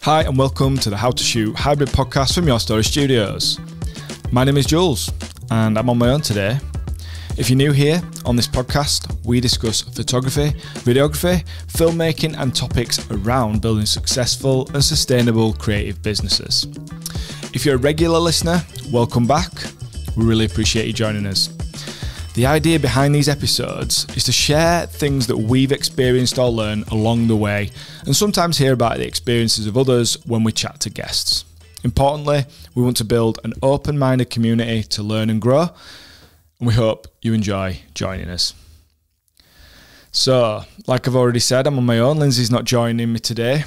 Hi and welcome to the How to Shoot Hybrid podcast from Your Story Studios. My name is Jules and I'm on my own today. If you're new here on this podcast, we discuss photography, videography, filmmaking and topics around building successful and sustainable creative businesses. If you're a regular listener, welcome back. We really appreciate you joining us. The idea behind these episodes is to share things that we've experienced or learned along the way, and sometimes hear about the experiences of others when we chat to guests. Importantly, we want to build an open-minded community to learn and grow, and we hope you enjoy joining us. So, like I've already said, I'm on my own. Lindsay's not joining me today.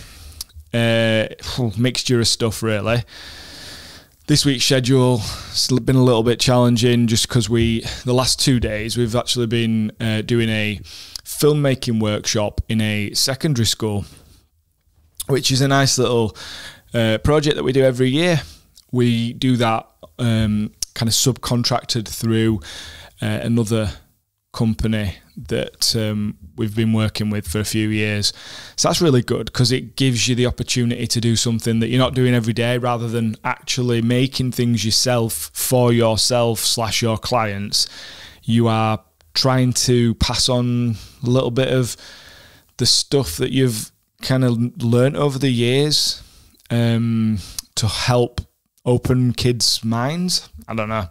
Mixture of stuff, really. This week's schedule has been a little bit challenging just because the last 2 days, we've actually been doing a filmmaking workshop in a secondary school, which is a nice little project that we do every year. We do that kind of subcontracted through another company that we've been working with for a few years. So that's really good because it gives you the opportunity to do something that you're not doing every day, rather than actually making things yourself for yourself / your clients. You are trying to pass on a little bit of the stuff that you've kind of learnt over the years to help open kids' minds. I don't know.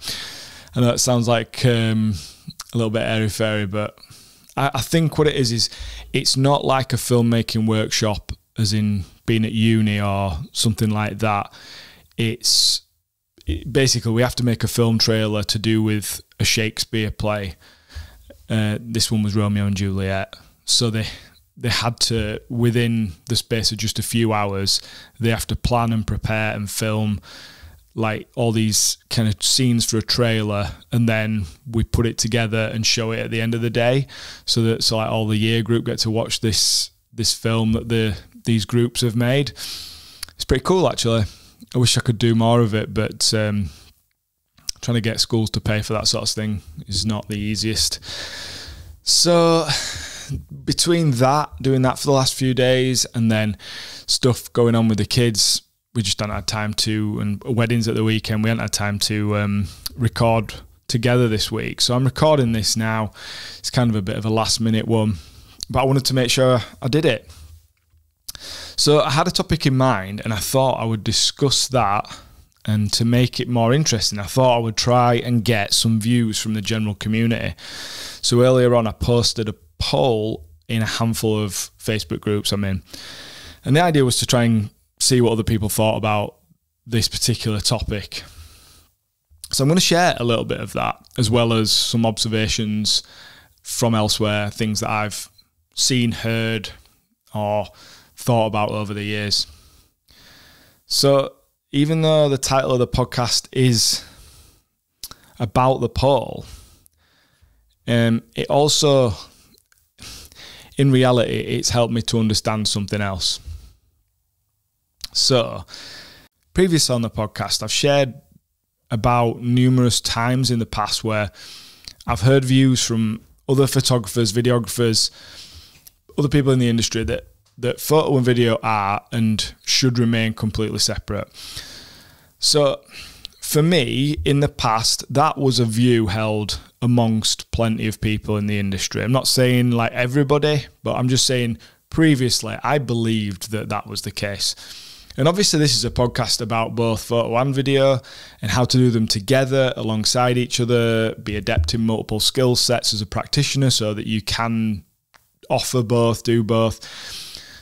I know it sounds like a little bit airy-fairy, but I think what it is it's not like a filmmaking workshop as in being at uni or something like that. Basically we have to make a film trailer to do with a Shakespeare play. This one was Romeo and Juliet. So they had to, within the space of just a few hours, they have to plan and prepare and film like all these kind of scenes for a trailer, and then we put it together and show it at the end of the day, so like all the year group get to watch this film that these groups have made. It's pretty cool, actually. I wish I could do more of it, but trying to get schools to pay for that sort of thing is not the easiest. So between that, doing that for the last few days, and then stuff going on with the kids, we just hadn't had time to, and weddings at the weekend, we hadn't had time to record together this week. So I'm recording this now. It's kind of a bit of a last minute one, but I wanted to make sure I did it. So I had a topic in mind and I thought I would discuss that, and to make it more interesting, I thought I would try and get some views from the general community. So earlier on I posted a poll in a handful of Facebook groups I'm in, and the idea was to try and see what other people thought about this particular topic. So I'm going to share a little bit of that, as well as some observations from elsewhere, things that I've seen, heard, or thought about over the years. So even though the title of the podcast is about the poll, it also, in reality, it's helped me to understand something else. So, previously on the podcast, I've shared about numerous times in the past where I've heard views from other photographers, videographers, other people in the industry that photo and video are and should remain completely separate. So, for me, in the past, that was a view held amongst plenty of people in the industry. I'm not saying like everybody, but I'm just saying previously I believed that that was the case. And obviously this is a podcast about both photo and video and how to do them together alongside each other, be adept in multiple skill sets as a practitioner so that you can offer both, do both.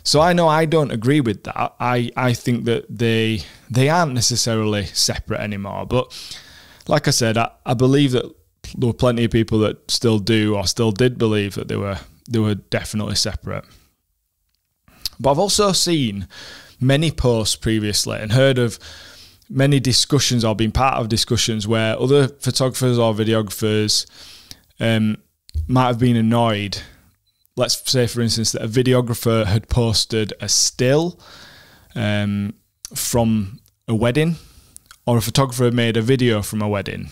So I know I don't agree with that. I think that they aren't necessarily separate anymore. But like I said, I believe that there were plenty of people that still do or still did believe that they were definitely separate. But I've also seen many posts previously and heard of many discussions or been part of discussions where other photographers or videographers might have been annoyed. Let's say, for instance, that a videographer had posted a still from a wedding, or a photographer had made a video from a wedding.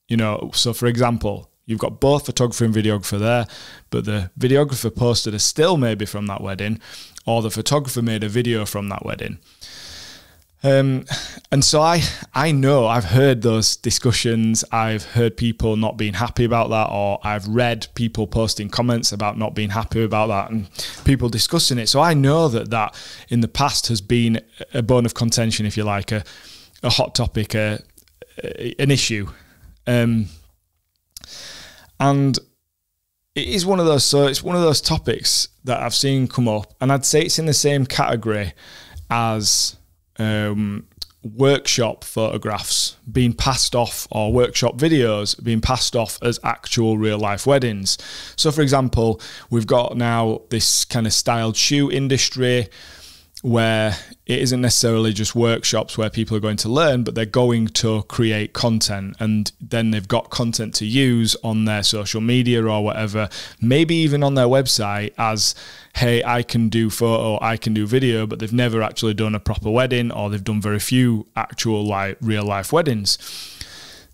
You know, so for example, you've got both photographer and videographer there, but the videographer posted a still maybe from that wedding, or the photographer made a video from that wedding. And so I know I've heard those discussions. I've heard people not being happy about that, or I've read people posting comments about not being happy about that and people discussing it. So I know that in the past has been a bone of contention, if you like, a hot topic, an issue. And it is one of those, so it's one of those topics that I've seen come up, and I'd say it's in the same category as workshop photographs being passed off, or workshop videos being passed off as actual real life weddings. So for example, we've got now this kind of styled shoot industry where it isn't necessarily just workshops where people are going to learn, but they're going to create content, and then they've got content to use on their social media or whatever, maybe even on their website as, hey, I can do photo, I can do video, but they've never actually done a proper wedding, or they've done very few actual like real life weddings.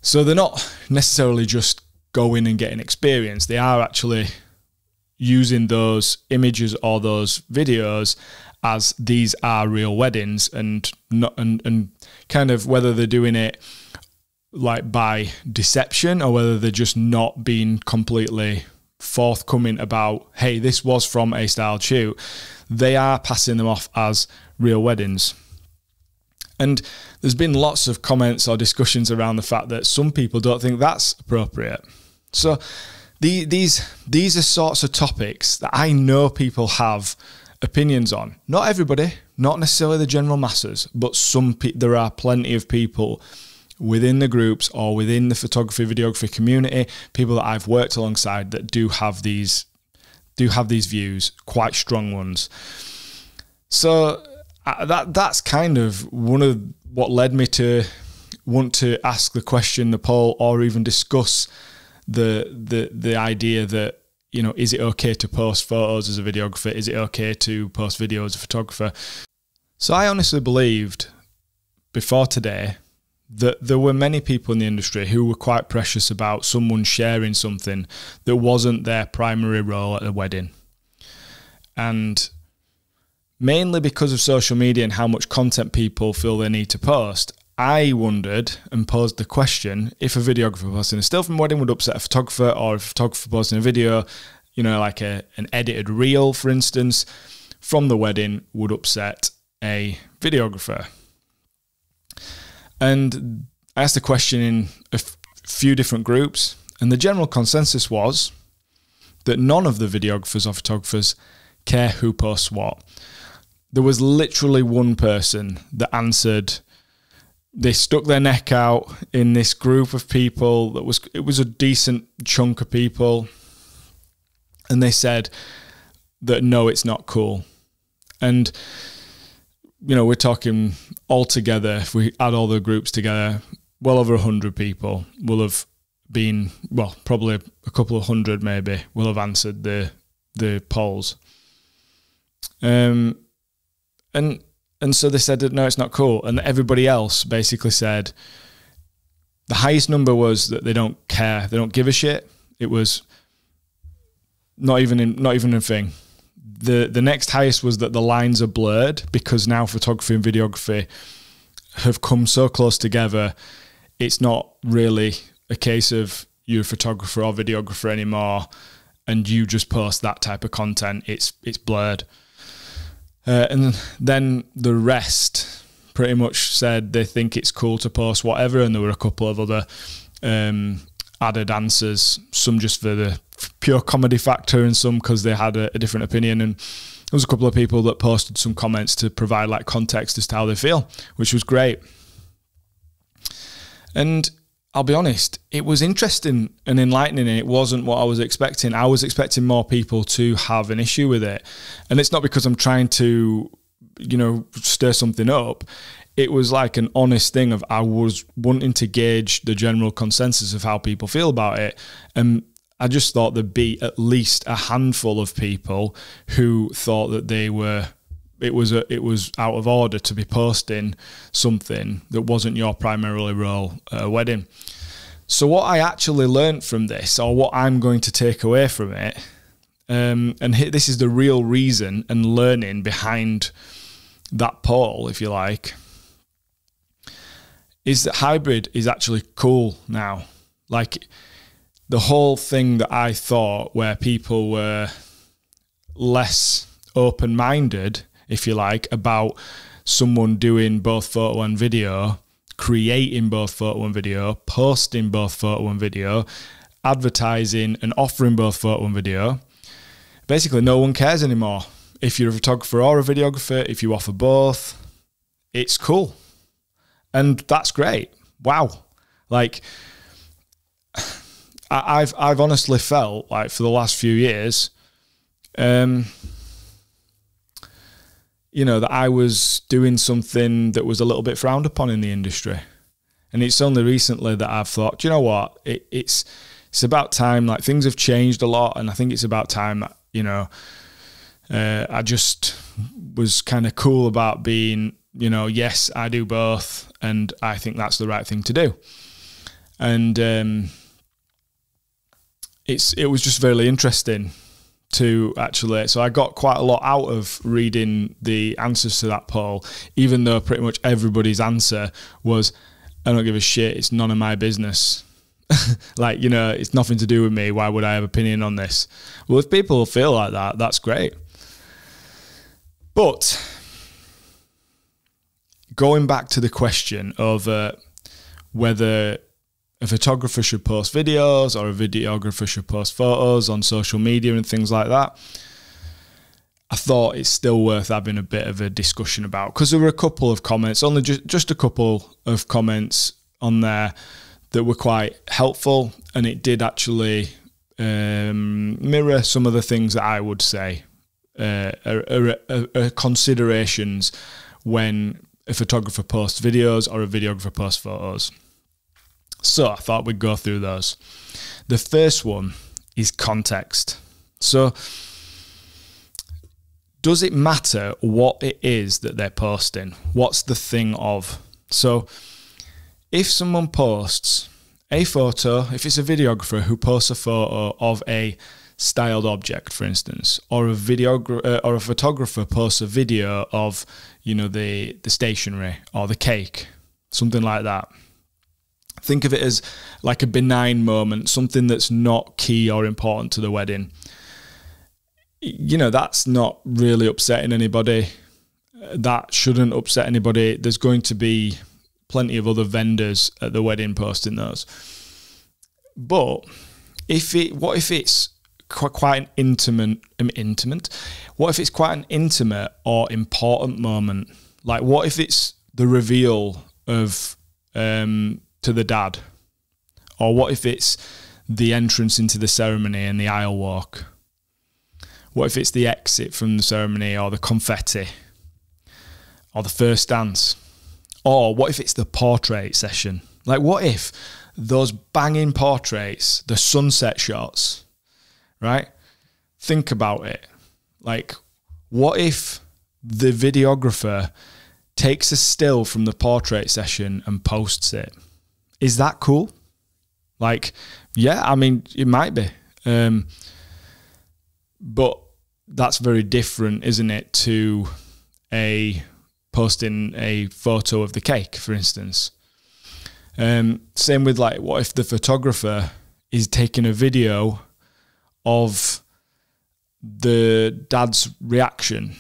So they're not necessarily just going and getting experience. They are actually using those images or those videos as these are real weddings, and kind of whether they're doing it like by deception or whether they're just not being completely forthcoming about, hey, this was from a styled shoot, they are passing them off as real weddings. And there's been lots of comments or discussions around the fact that some people don't think that's appropriate. So these are sorts of topics that I know people have opinions on. Not everybody, not necessarily the general masses, but there are plenty of people within the groups or within the photography, videography community, people that I've worked alongside that do have these views, quite strong ones. So that's kind of one of what led me to want to ask the question, the poll, or even discuss the idea that, you know, is it okay to post photos as a videographer? Is it okay to post video as a photographer? So I honestly believed before today that there were many people in the industry who were quite precious about someone sharing something that wasn't their primary role at a wedding. And mainly because of social media and how much content people feel they need to post, I wondered and posed the question, if a videographer posting a still from a wedding would upset a photographer, or a photographer posting a video, you know, like an edited reel, for instance, from the wedding would upset a videographer. And I asked the question in a few different groups, and the general consensus was that none of the videographers or photographers care who posts what. There was literally one person that answered. They stuck their neck out in this group of people. It was a decent chunk of people. And they said that, no, it's not cool. And, you know, we're talking altogether, if we add all the groups together, well over 100 people will have been, well, probably a couple of hundred maybe, will have answered the polls. And so they said that, no, it's not cool. And everybody else basically said the highest number was that they don't care. They don't give a shit. It was not even a thing. The next highest was that the lines are blurred, because now photography and videography have come so close together. It's not really a case of you're a photographer or videographer anymore and you just post that type of content. It's blurred. And then the rest pretty much said they think it's cool to post whatever, and there were a couple of other added answers, some just for the pure comedy factor and some because they had a different opinion. And there was a couple of people that posted some comments to provide like context as to how they feel, which was great. And I'll be honest, it was interesting and enlightening, and it wasn't what I was expecting. I was expecting more people to have an issue with it. And it's not because I'm trying to, you know, stir something up. It was like an honest thing of I was wanting to gauge the general consensus of how people feel about it. And I just thought there'd be at least a handful of people who thought that it was out of order to be posting something that wasn't your primary role at a wedding. So what I actually learned from this, or what I'm going to take away from it, and this is the real reason and learning behind that poll, if you like, is that hybrid is actually cool now. Like the whole thing that I thought where people were less open-minded, if you like, about someone doing both photo and video, creating both photo and video, posting both photo and video, advertising and offering both photo and video. Basically, no one cares anymore. If you're a photographer or a videographer, if you offer both, it's cool. And that's great. Wow. Like, I've honestly felt like for the last few years, you know, that I was doing something that was a little bit frowned upon in the industry. And it's only recently that I've thought, do you know what? It's about time. Like, things have changed a lot, and I think it's about time that, you know, I just was kind of cool about being, you know, yes, I do both, and I think that's the right thing to do. And it was just really interesting to actually, so I got quite a lot out of reading the answers to that poll, even though pretty much everybody's answer was, I don't give a shit, it's none of my business. Like, you know, it's nothing to do with me, why would I have an opinion on this? Well, if people feel like that, that's great. But going back to the question of whether a photographer should post videos or a videographer should post photos on social media and things like that, I thought it's still worth having a bit of a discussion about, because there were a couple of comments, only just a couple of comments on there that were quite helpful, and it did actually mirror some of the things that I would say are considerations when a photographer posts videos or a videographer posts photos. So I thought we'd go through those. The first one is context. So does it matter what it is that they're posting? What's the thing of? So if someone posts a photo, if it's a videographer who posts a photo of a styled object, for instance, or a photographer posts a video of, you know, the stationery or the cake, something like that. Think of it as like a benign moment, something that's not key or important to the wedding. You know, that's not really upsetting anybody. That shouldn't upset anybody. There's going to be plenty of other vendors at the wedding posting those. But what if it's quite an intimate? What if it's quite an intimate or important moment? Like, what if it's the reveal of to the dad? Or what if it's the entrance into the ceremony and the aisle walk? What if it's the exit from the ceremony, or the confetti, or the first dance? Or what if it's the portrait session? Like, what if those banging portraits, the sunset shots, right? Think about it. Like, what if the videographer takes a still from the portrait session and posts it? Is that cool? Like, yeah, I mean, it might be. But that's very different, isn't it, to posting a photo of the cake, for instance. Same with, like, what if the photographer is taking a video of the dad's reaction?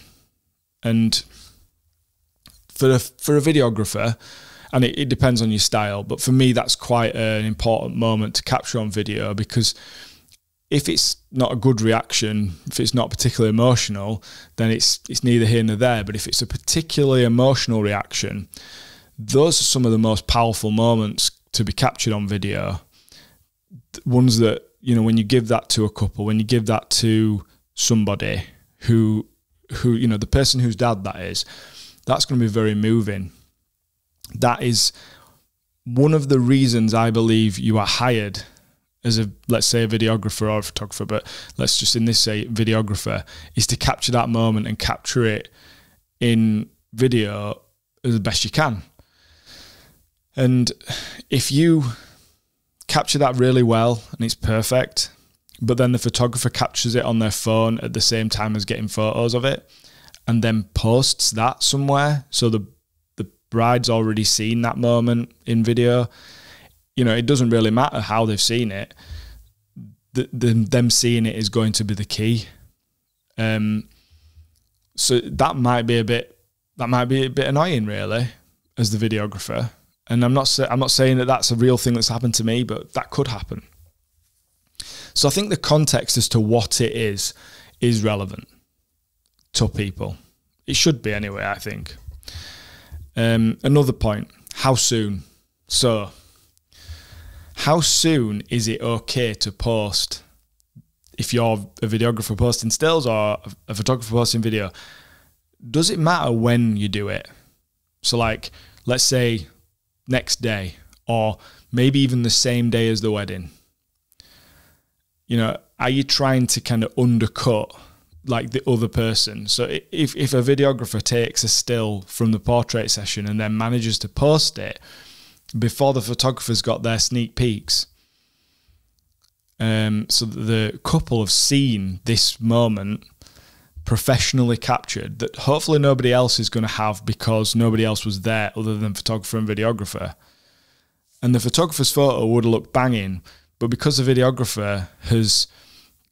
And for a videographer, and it depends on your style, but for me, that's quite an important moment to capture on video, because if it's not a good reaction, if it's not particularly emotional, then it's neither here nor there. But if it's a particularly emotional reaction, those are some of the most powerful moments to be captured on video. Ones that, you know, when you give that to a couple, when you give that to somebody who you know, the person whose dad that is, that's going to be very moving. That is one of the reasons I believe you are hired as a, let's say, a videographer or a photographer, but let's just in this say videographer, is to capture that moment and capture it in video as best you can. And if you capture that really well and it's perfect, but then the photographer captures it on their phone at the same time as getting photos of it and then posts that somewhere, so the bride's already seen that moment in video, you know, it doesn't really matter how they've seen it. Them seeing it is going to be the key. So that might be a bit annoying, really, as the videographer. And I'm not saying that that's a real thing that's happened to me, but that could happen. So I think the context as to what it is relevant to people. It should be anyway, I think. Another point, how soon? So, how soon is it okay to post? If you're a videographer posting stills or a photographer posting video, does it matter when you do it? So like, let's say next day, or maybe even the same day as the wedding. You know, are you trying to kind of undercut like the other person? So if a videographer takes a still from the portrait session and then manages to post it before the photographer's got their sneak peeks, so that the couple have seen this moment professionally captured that hopefully nobody else is going to have because nobody else was there other than photographer and videographer. And the photographer's photo would look banging, but because the videographer has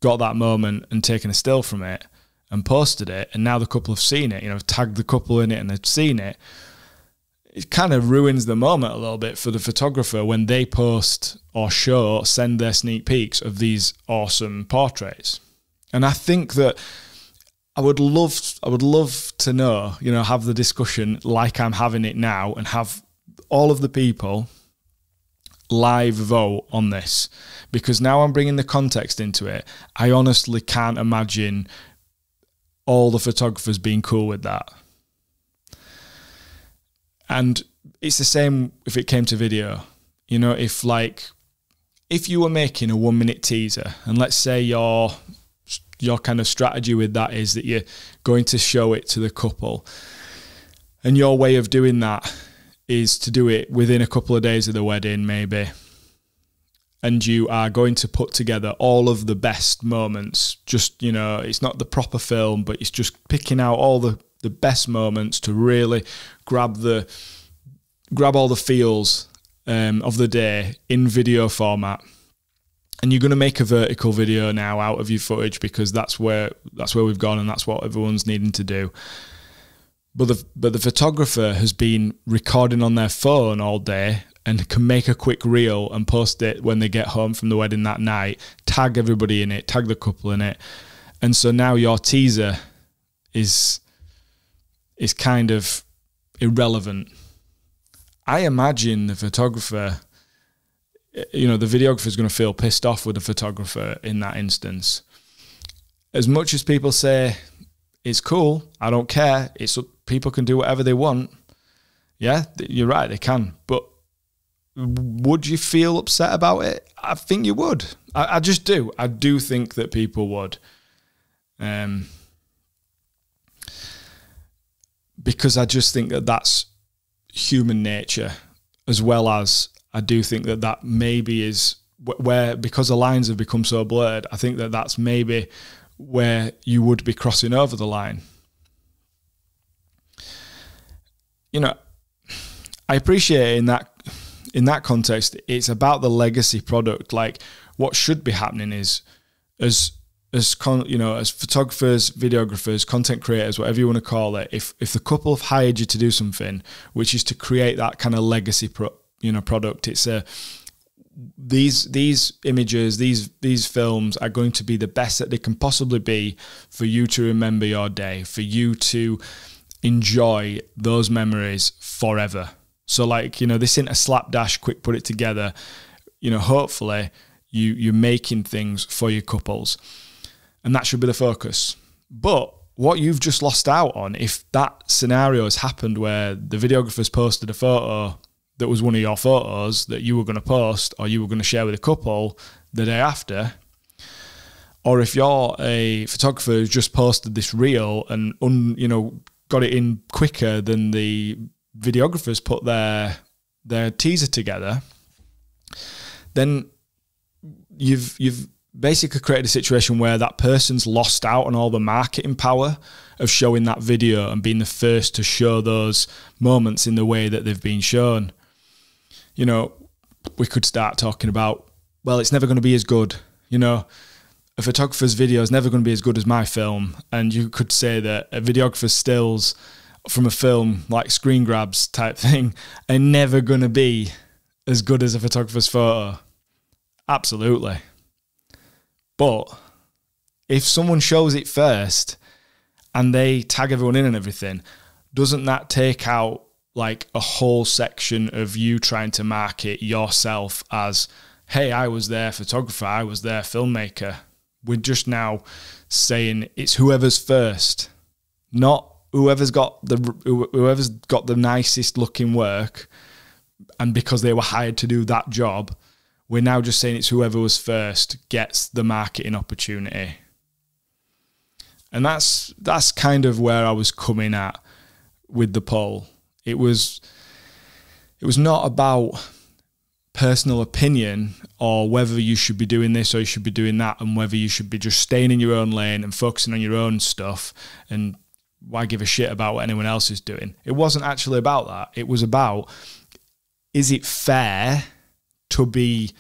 got that moment and taken a still from it and posted it, and now the couple have seen it, you know, tagged the couple in it and they've seen it, it kind of ruins the moment a little bit for the photographer when they post or send their sneak peeks of these awesome portraits. And I think that I would love to know, you know, have the discussion like I'm having it now and have all of the people live vote on this, because now I'm bringing the context into it. I honestly can't imagine all the photographers being cool with that. And it's the same if it came to video. You know, if you were making a 1 minute teaser, and let's say your kind of strategy with that is that you're going to show it to the couple, and your way of doing that is to do it within a couple of days of the wedding maybe, and you are going to put together all of the best moments, just, you know, it's not the proper film, but it's just picking out all the best moments to really grab all the feels of the day in video format. And you're going to make a vertical video now out of your footage because that's where we've gone, and that's what everyone's needing to do. But the photographer has been recording on their phone all day and can make a quick reel and post it when they get home from the wedding that night, tag everybody in it, tag the couple in it. And so now your teaser is kind of irrelevant. I imagine the photographer, you know, the videographer is going to feel pissed off with the photographer in that instance. As much as people say it's cool, I don't care, people can do whatever they want. Yeah, you're right, they can. But would you feel upset about it? I think you would. I just do. I do think that people would. Because I just think that that's human nature, as well as I do think that maybe is where, because the lines have become so blurred, I think that that's maybe where you would be crossing over the line. You know, I appreciate in that context, it's about the legacy product. Like, what should be happening is, as photographers, videographers, content creators, whatever you want to call it, if the couple have hired you to do something, which is to create that kind of legacy product, it's these images, these films are going to be the best that they can possibly be for you to remember your day, for you to enjoy those memories forever. So, like, you know, this isn't a slapdash, quick put it together. You know, hopefully you're making things for your couples, and that should be the focus. But what you've just lost out on, if that scenario has happened where the videographer's posted a photo that was one of your photos that you were going to post or you were going to share with a couple the day after, or if you're a photographer who's just posted this reel and got it in quicker than the videographers put their teaser together, then you've basically created a situation where that person's lost out on all the marketing power of showing that video and being the first to show those moments in the way that they've been shown. You know, we could start talking about, well, it's never going to be as good. You know, a photographer's video is never going to be as good as my film. And you could say that a videographer's stills from a film, like screen grabs type thing, are never going to be as good as a photographer's photo. Absolutely. But if someone shows it first and they tag everyone in and everything, doesn't that take out like a whole section of you trying to market yourself as, hey, I was their photographer, I was their filmmaker? We're just now saying it's whoever's first, not whoever's got the nicest looking work, and because they were hired to do that job, we're now just saying it's whoever was first gets the marketing opportunity. And that's kind of where I was coming at with the poll. It was not about personal opinion or whether you should be doing this or you should be doing that, and whether you should be just staying in your own lane and focusing on your own stuff and why give a shit about what anyone else is doing. It wasn't actually about that. It was about, is it fair to be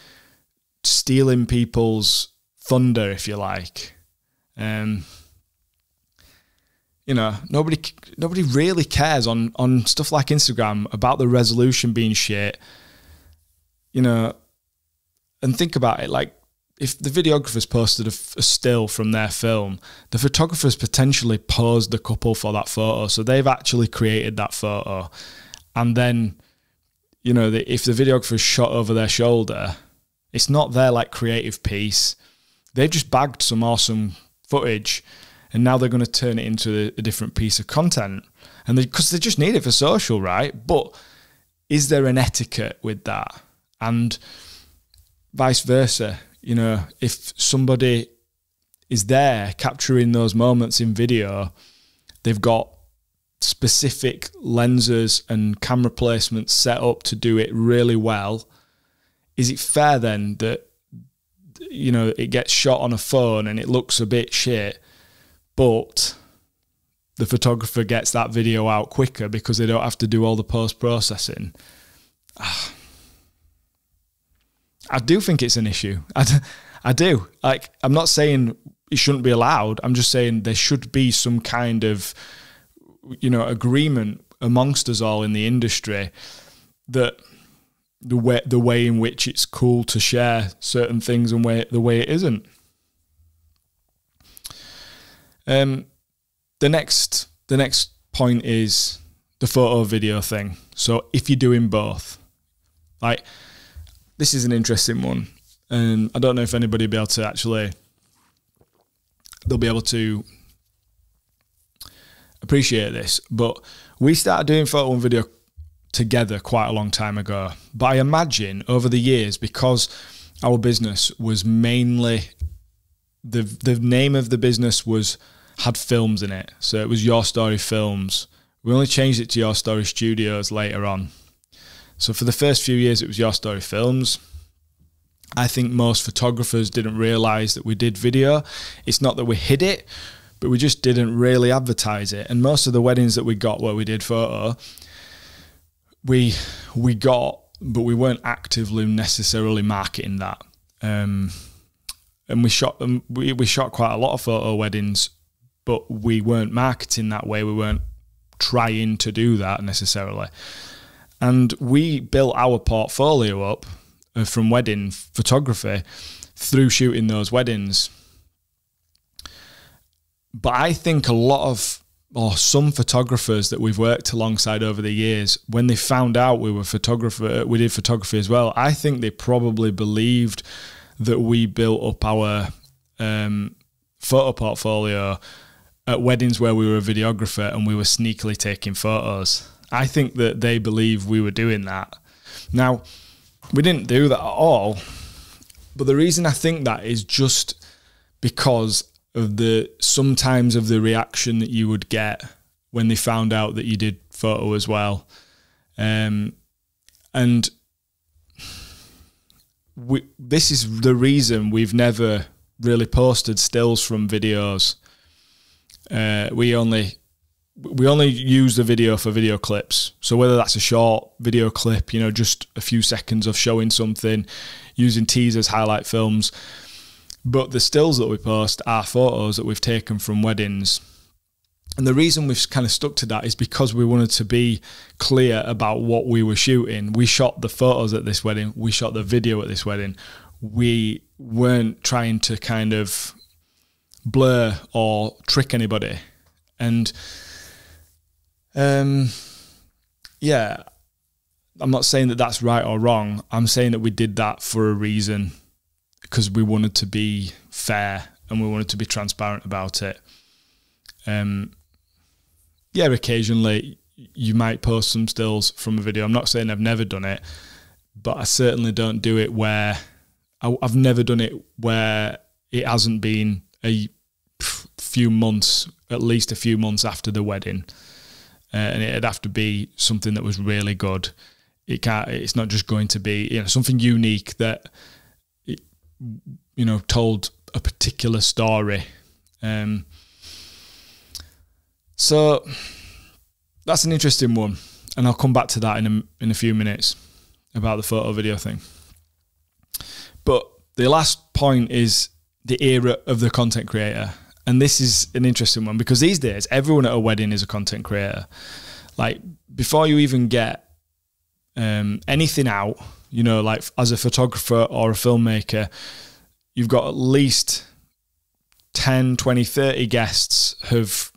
stealing people's thunder, if you like? You know, nobody really cares on stuff like Instagram about the resolution being shit. You know, and think about it, like, if the videographer's posted a still from their film, the photographer's potentially posed the couple for that photo, so they've actually created that photo. And then, you know, if the videographer's shot over their shoulder, it's not their like creative piece. They've just bagged some awesome footage, and now they're going to turn it into a different piece of content, and because they just need it for social, right? But is there an etiquette with that? And vice versa, you know, if somebody is there capturing those moments in video, they've got specific lenses and camera placements set up to do it really well. Is it fair then that, you know, it gets shot on a phone and it looks a bit shit, but the photographer gets that video out quicker because they don't have to do all the post-processing? I do think it's an issue. I do. Like, I'm not saying it shouldn't be allowed. I'm just saying there should be some kind of, you know, agreement amongst us all in the industry that the way in which it's cool to share certain things and the way it isn't. The next point is the photo video thing. So if you're doing both, like, this is an interesting one, and I don't know if anybody will be able to they'll be able to appreciate this, but we started doing photo and video together quite a long time ago. But I imagine over the years, because our business was mainly, the name of the business had films in it, so it was Your Story Films. We only changed it to Your Story Studios later on. So for the first few years, it was Your Story Films. I think most photographers didn't realise that we did video. It's not that we hid it, but we just didn't really advertise it. And most of the weddings that we got where we did photo, we got, but we weren't actively necessarily marketing that. And we shot quite a lot of photo weddings, but we weren't marketing that way. We weren't trying to do that necessarily. And we built our portfolio up from wedding photography through shooting those weddings. But I think some photographers that we've worked alongside over the years, when they found out we did photography as well, I think they probably believed that we built up our photo portfolio at weddings where we were a videographer and we were sneakily taking photos. I think that they believe we were doing that. Now, we didn't do that at all, but the reason I think that is just because of sometimes of the reaction that you would get when they found out that you did photo as well. And this is the reason we've never really posted stills from videos. We only use the video for video clips. So whether that's a short video clip, you know, just a few seconds of showing something, using teasers, highlight films. But the stills that we post are photos that we've taken from weddings. And the reason we've kind of stuck to that is because we wanted to be clear about what we were shooting. We shot the photos at this wedding. We shot the video at this wedding. We weren't trying to kind of blur or trick anybody. And yeah, I'm not saying that that's right or wrong. I'm saying that we did that for a reason, because we wanted to be fair and we wanted to be transparent about it. Yeah, occasionally you might post some stills from a video. I'm not saying I've never done it, but I certainly don't do it where I've never done it where it hasn't been a few months, at least a few months after the wedding. And it'd have to be something that was really good. It's not just going to be, you know, something unique that, you know, told a particular story. So that's an interesting one, and I'll come back to that in a few minutes about the photo video thing. But the last point is the era of the content creator. And this is an interesting one, because these days everyone at a wedding is a content creator. Like, before you even get anything out, you know, like as a photographer or a filmmaker, you've got at least 10, 20, 30 guests have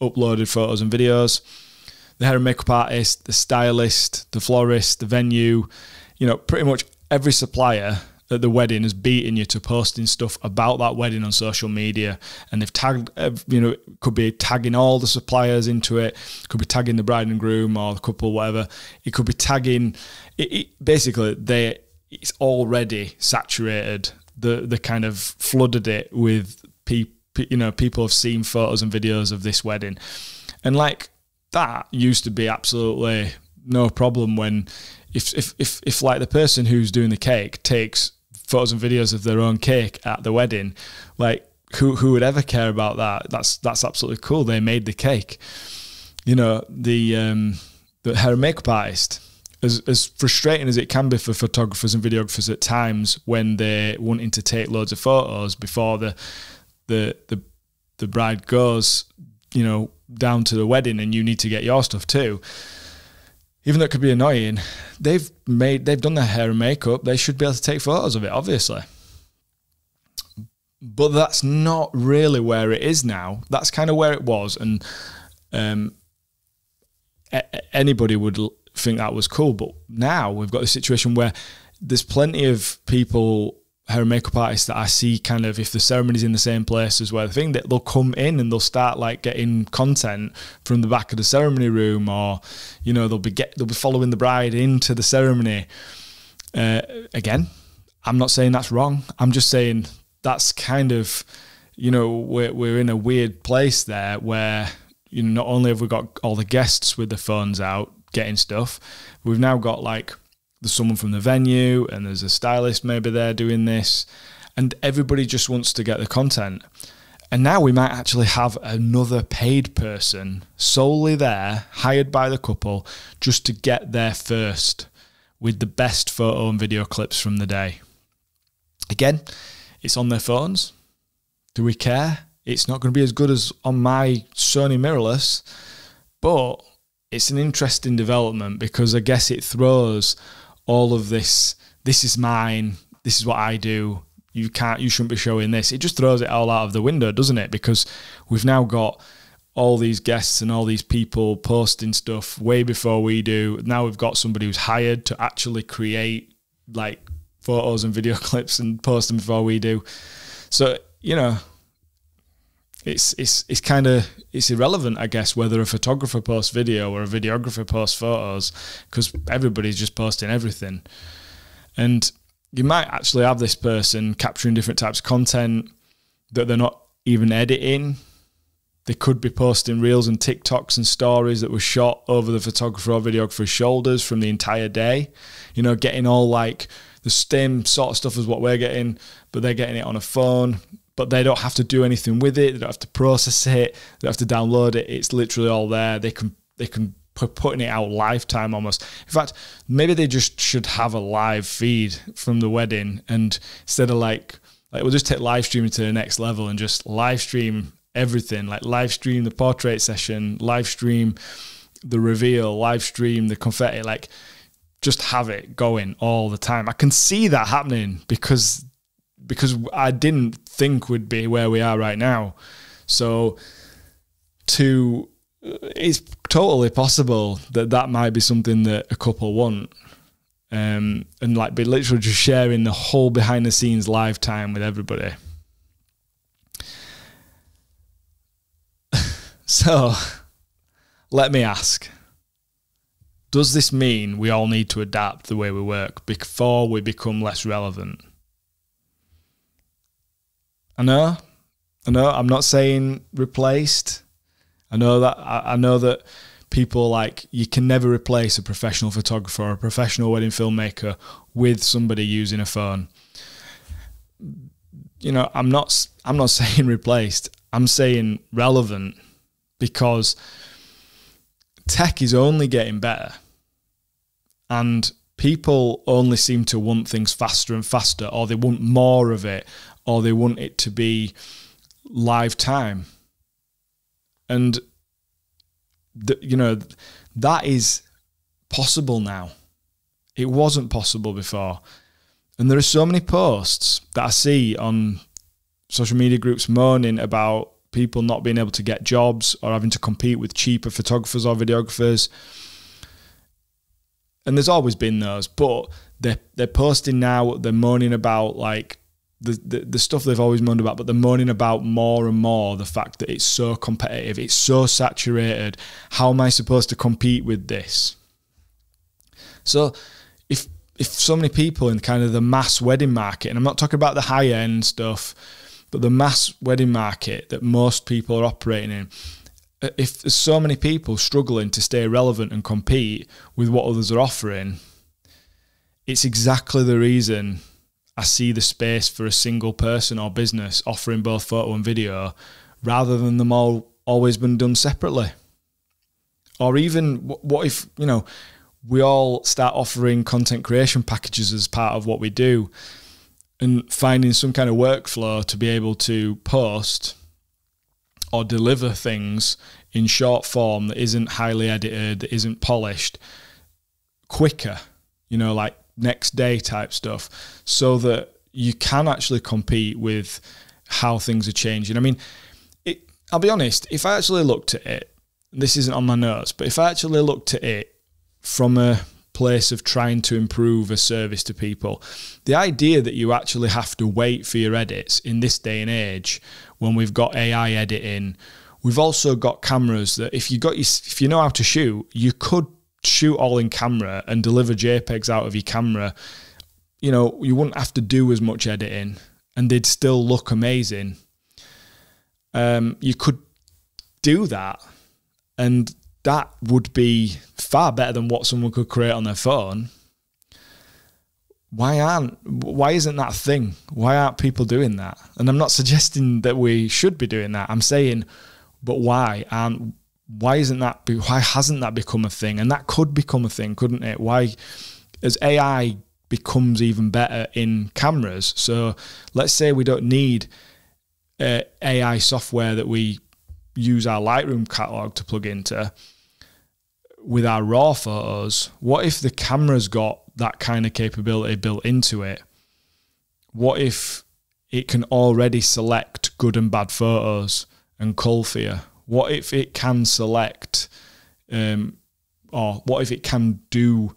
uploaded photos and videos. The hair and makeup artist, the stylist, the florist, the venue, you know, pretty much every supplier at the wedding has beaten you to posting stuff about that wedding on social media. And they've tagged, you know, could be tagging all the suppliers into it, could be tagging the bride and groom or the couple, whatever. It could be tagging, basically it's already saturated. The kind of flooded it with you know, people have seen photos and videos of this wedding. And like, that used to be absolutely no problem when, if like the person who's doing the cake takes photos and videos of their own cake at the wedding, like who would ever care about that? That's absolutely cool. They made the cake. You know, the hair and makeup artist, as frustrating as it can be for photographers and videographers at times when they're wanting to take loads of photos before the bride goes, you know, down to the wedding, and you need to get your stuff too. Even though it could be annoying, they've done their hair and makeup. They should be able to take photos of it, obviously. But that's not really where it is now. That's kind of where it was, and anybody would think that was cool. But now we've got a situation where there's plenty of people, hair and makeup artists, that I see kind of, if the ceremony's in the same place as where the thing, that they'll come in and they'll start like getting content from the back of the ceremony room, or, you know, they'll be following the bride into the ceremony. Again, I'm not saying that's wrong. I'm just saying that's kind of, you know, we're in a weird place there where, you know, not only have we got all the guests with their phones out getting stuff, we've now got like, there's someone from the venue and there's a stylist maybe there doing this, and everybody just wants to get the content. And now we might actually have another paid person solely there, hired by the couple, just to get there first with the best photo and video clips from the day. Again, it's on their phones. Do we care? It's not going to be as good as on my Sony mirrorless, but it's an interesting development, because I guess it throws all of this is mine, this is what I do, you shouldn't be showing this. It just throws it all out of the window, doesn't it? Because we've now got all these guests and all these people posting stuff way before we do. Now we've got somebody who's hired to actually create like photos and video clips and post them before we do. So, you know, it's kind of, it's irrelevant, I guess, whether a photographer posts video or a videographer posts photos, because everybody's just posting everything. And you might actually have this person capturing different types of content that they're not even editing. They could be posting reels and TikToks and stories that were shot over the photographer or videographer's shoulders from the entire day, you know, getting all like the same sort of stuff as what we're getting, but they're getting it on a phone, but they don't have to do anything with it. They don't have to process it. They don't have to download it. It's literally all there. They can putting it out lifetime almost. In fact, maybe they just should have a live feed from the wedding, and instead of like we'll just take live streaming to the next level and just live stream everything, like live stream the portrait session, live stream the reveal, live stream the confetti, like just have it going all the time. I can see that happening because I didn't think we'd be where we are right now. So it's totally possible that might be something that a couple want, and like be literally just sharing the whole behind the scenes live time with everybody. So let me ask, does this mean we all need to adapt the way we work before we become less relevant? I know, I'm not saying replaced. I know that people, like, you can never replace a professional photographer or a professional wedding filmmaker with somebody using a phone. You know, I'm not saying replaced. I'm saying relevant, because tech is only getting better, and people only seem to want things faster and faster, or they want more of it, or they want it to be live time. And you know, that is possible now. It wasn't possible before. And there are so many posts that I see on social media groups moaning about people not being able to get jobs or having to compete with cheaper photographers or videographers. And there's always been those, but they're posting now, they're moaning about like the stuff they've always moaned about, but they're moaning about more and more the fact that it's so competitive, it's so saturated. How am I supposed to compete with this? So if so many people in kind of the mass wedding market, and I'm not talking about the high end stuff, but the mass wedding market that most people are operating in, if there's so many people struggling to stay relevant and compete with what others are offering, it's exactly the reason I see the space for a single person or business offering both photo and video, rather than them all always been done separately. Or even, what if, you know, we all start offering content creation packages as part of what we do, and finding some kind of workflow to be able to post or deliver things in short form that isn't highly edited, that isn't polished, quicker, you know, like next day type stuff, so that you can actually compete with how things are changing. I mean, I'll be honest, if I actually looked at it, this isn't on my notes, but if I actually looked at it from a place of trying to improve a service to people, the idea that you actually have to wait for your edits in this day and age, when we've got AI editing, we've also got cameras that if you know how to shoot, you could shoot all in camera and deliver JPEGs out of your camera. You know, you wouldn't have to do as much editing and they'd still look amazing. You could do that, and that would be far better than what someone could create on their phone. Why isn't that a thing? Why aren't people doing that? And I'm not suggesting that we should be doing that. I'm saying, but why hasn't that become a thing? And that could become a thing, couldn't it? Why, as AI becomes even better in cameras, so let's say we don't need AI software that we use our Lightroom catalog to plug into with our raw photos. What if the camera's got that kind of capability built into it? What if it can already select good and bad photos and cull for you? What if it can select, or what if it can do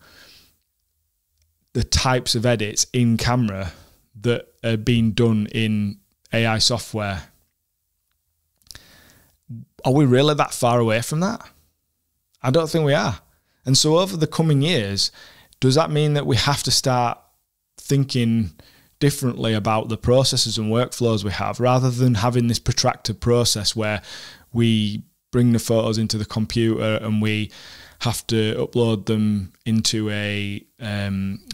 the types of edits in camera that are being done in AI software? Are we really that far away from that? I don't think we are. And so over the coming years, does that mean that we have to start thinking differently about the processes and workflows we have, rather than having this protracted process where we bring the photos into the computer and we have to upload them into a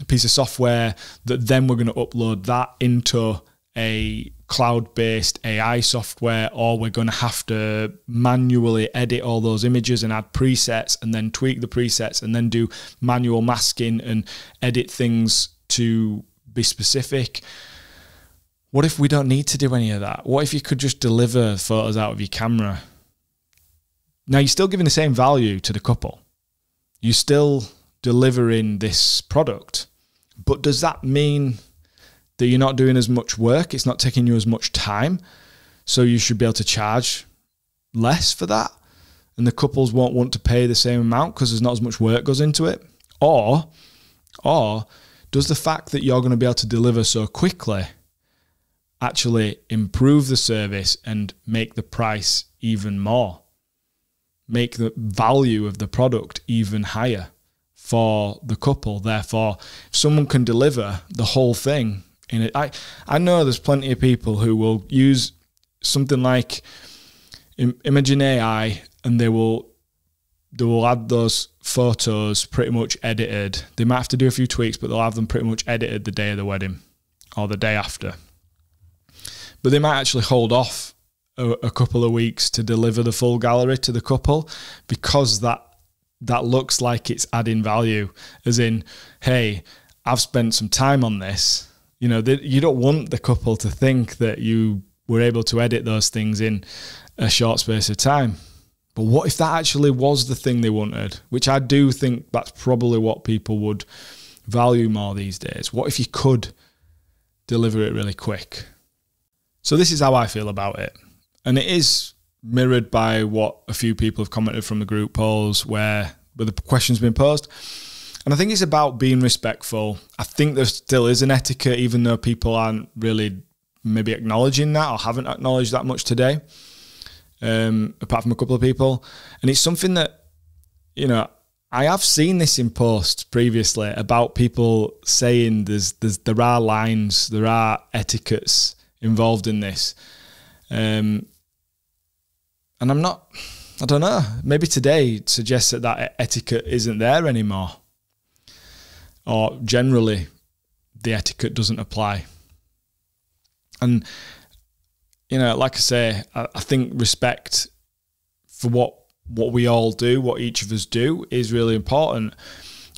piece of software that then we're going to upload that into a cloud-based AI software, or we're going to have to manually edit all those images and add presets and then tweak the presets and then do manual masking and edit things to be specific. What if we don't need to do any of that? What if you could just deliver photos out of your camera? Now, you're still giving the same value to the couple. You're still delivering this product. But does that mean that you're not doing as much work? It's not taking you as much time, so you should be able to charge less for that, and the couples won't want to pay the same amount because there's not as much work goes into it? Or does the fact that you're going to be able to deliver so quickly actually improve the service and make the price even more, make the value of the product even higher for the couple? Therefore, if someone can deliver the whole thing in it, I know there's plenty of people who will use something like Imagine AI, and they will add those photos pretty much edited. They might have to do a few tweaks, but they'll have them pretty much edited the day of the wedding or the day after. But they might actually hold off a couple of weeks to deliver the full gallery to the couple, because that looks like it's adding value, as in, hey, I've spent some time on this. You know, you don't want the couple to think that you were able to edit those things in a short space of time. But what if that actually was the thing they wanted? Which I do think that's probably what people would value more these days. What if you could deliver it really quick? So this is how I feel about it. And it is mirrored by what a few people have commented from the group polls where the question's been posed. And I think it's about being respectful. I think there still is an etiquette, even though people aren't really maybe acknowledging that or haven't acknowledged that much today, apart from a couple of people. And it's something that, you know, I have seen this in posts previously about people saying there are lines, there are etiquettes involved in this. And I don't know, maybe today suggests that etiquette isn't there anymore. Or generally, the etiquette doesn't apply. And, you know, like I say, I think respect for what we all do, what each of us do, is really important.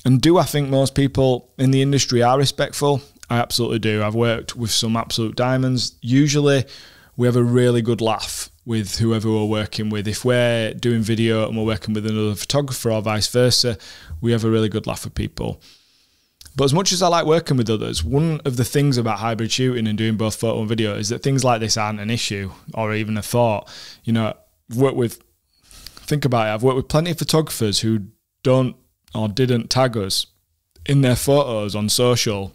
And do I think most people in the industry are respectful? I absolutely do. I've worked with some absolute diamonds. Usually, we have a really good laugh with whoever we're working with. If we're doing video and we're working with another photographer or vice versa, we have a really good laugh with people. But as much as I like working with others, one of the things about hybrid shooting and doing both photo and video is that things like this aren't an issue or even a thought. You know, think about it, I've worked with plenty of photographers who don't or didn't tag us in their photos on social,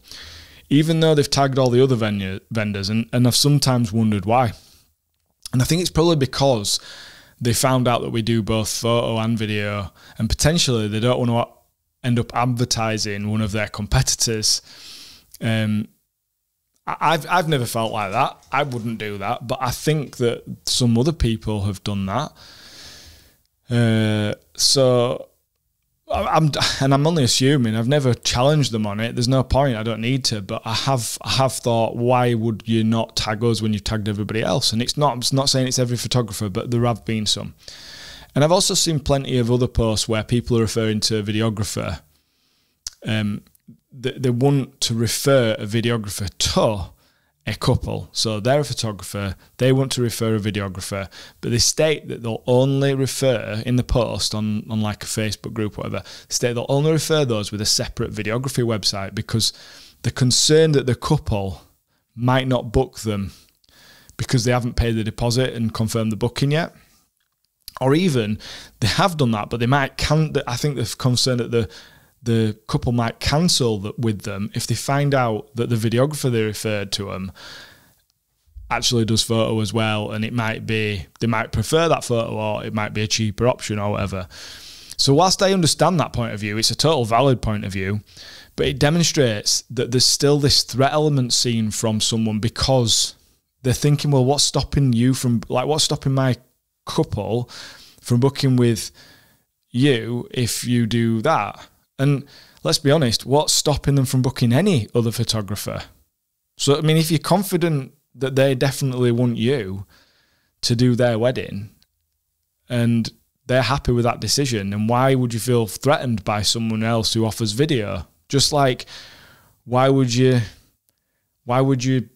even though they've tagged all the other vendors, and I've sometimes wondered why. And I think it's probably because they found out that we do both photo and video, and potentially they don't want to end up advertising one of their competitors. I've never felt like that. I wouldn't do that, but I think that some other people have done that. So I'm only assuming. I've never challenged them on it. There's no point. I don't need to. But I have thought, why would you not tag us when you've tagged everybody else? And I'm not saying it's every photographer, but there have been some. And I've also seen plenty of other posts where people are referring to a videographer. They want to refer a videographer to a couple. So they're a photographer, they want to refer a videographer, but they state that they'll only refer in the post on like a Facebook group or whatever, state they'll only refer those with a separate videography website because they're concerned that the couple might not book them because they haven't paid the deposit and confirmed the booking yet. Or even they have done that, but they might I think they're concerned that the couple might cancel with them if they find out that the videographer they referred to them actually does photo as well, and they might prefer that photo, or it might be a cheaper option or whatever. So whilst I understand that point of view, it's a total valid point of view, but it demonstrates that there's still this threat element seen from someone because they're thinking, well, what's stopping my couple from booking with you if you do that? And let's be honest, what's stopping them from booking any other photographer? So, I mean, if you're confident that they definitely want you to do their wedding, and they're happy with that decision. And why would you feel threatened by someone else who offers video? Just like, why wouldn't you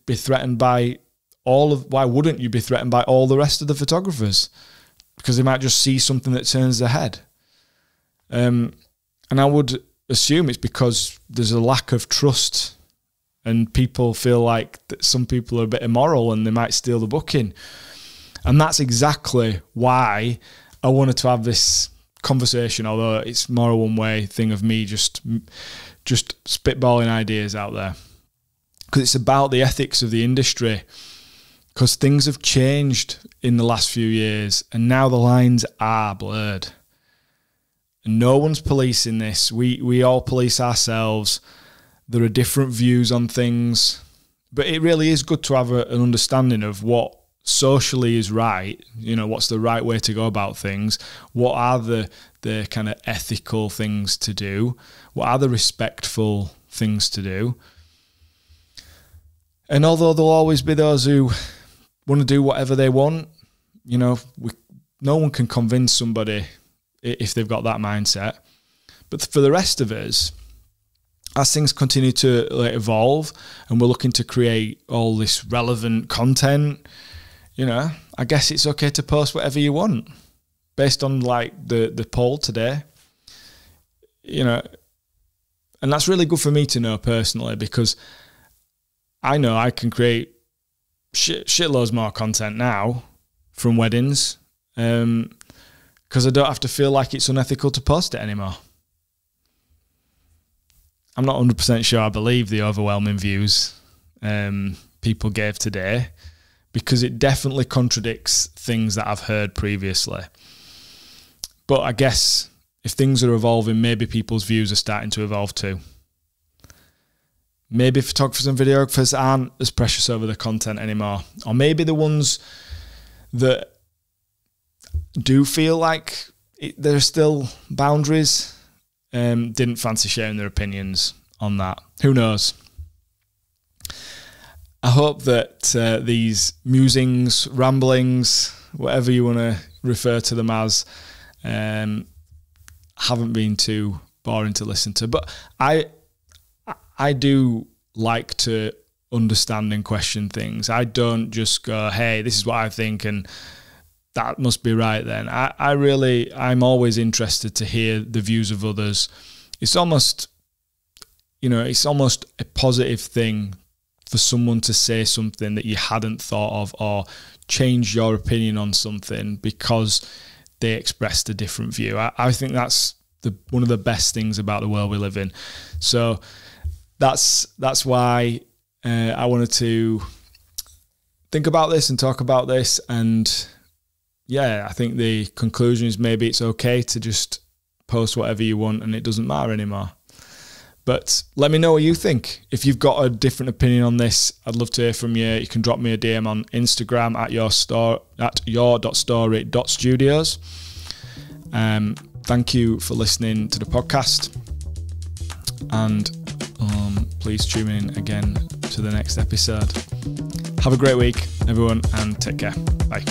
be threatened by why wouldn't you be threatened by all the rest of the photographers? Because they might just see something that turns their head. And I would assume it's because there's a lack of trust, and people feel like that some people are a bit immoral and they might steal the booking. And that's exactly why I wanted to have this conversation, although it's more a one-way thing of me just spitballing ideas out there. Because it's about the ethics of the industry. Because things have changed in the last few years, and now the lines are blurred. And no one's policing this. We all police ourselves. There are different views on things. But it really is good to have an understanding of what socially is right, you know, what's the right way to go about things, what are the kind of ethical things to do, what are the respectful things to do. And although there'll always be those who want to do whatever they want, you know, no one can convince somebody if they've got that mindset. But for the rest of us, as things continue to evolve and we're looking to create all this relevant content, you know, I guess it's okay to post whatever you want based on like the poll today, you know. And that's really good for me to know personally, because I know I can create shitloads more content now from weddings, because I don't have to feel like it's unethical to post it anymore. I'm not 100% sure I believe the overwhelming views people gave today, because it definitely contradicts things that I've heard previously. But I guess if things are evolving, maybe people's views are starting to evolve too. Maybe photographers and videographers aren't as precious over the content anymore. Or maybe the ones that do feel like there are still boundaries didn't fancy sharing their opinions on that. Who knows? I hope that these musings, ramblings, whatever you want to refer to them as, haven't been too boring to listen to. But I do like to understand and question things. I don't just go, hey, this is what I think and that must be right then. I'm always interested to hear the views of others. It's almost, you know, it's almost a positive thing for someone to say something that you hadn't thought of, or change your opinion on something because they expressed a different view. I think that's one of the best things about the world we live in. So that's why I wanted to think about this and talk about this. And yeah, I think the conclusion is maybe it's okay to just post whatever you want and it doesn't matter anymore. But let me know what you think. If you've got a different opinion on this, I'd love to hear from you. You can drop me a DM on Instagram at your.story.studios. Thank you for listening to the podcast. And please tune in again to the next episode. Have a great week, everyone, and take care. Bye.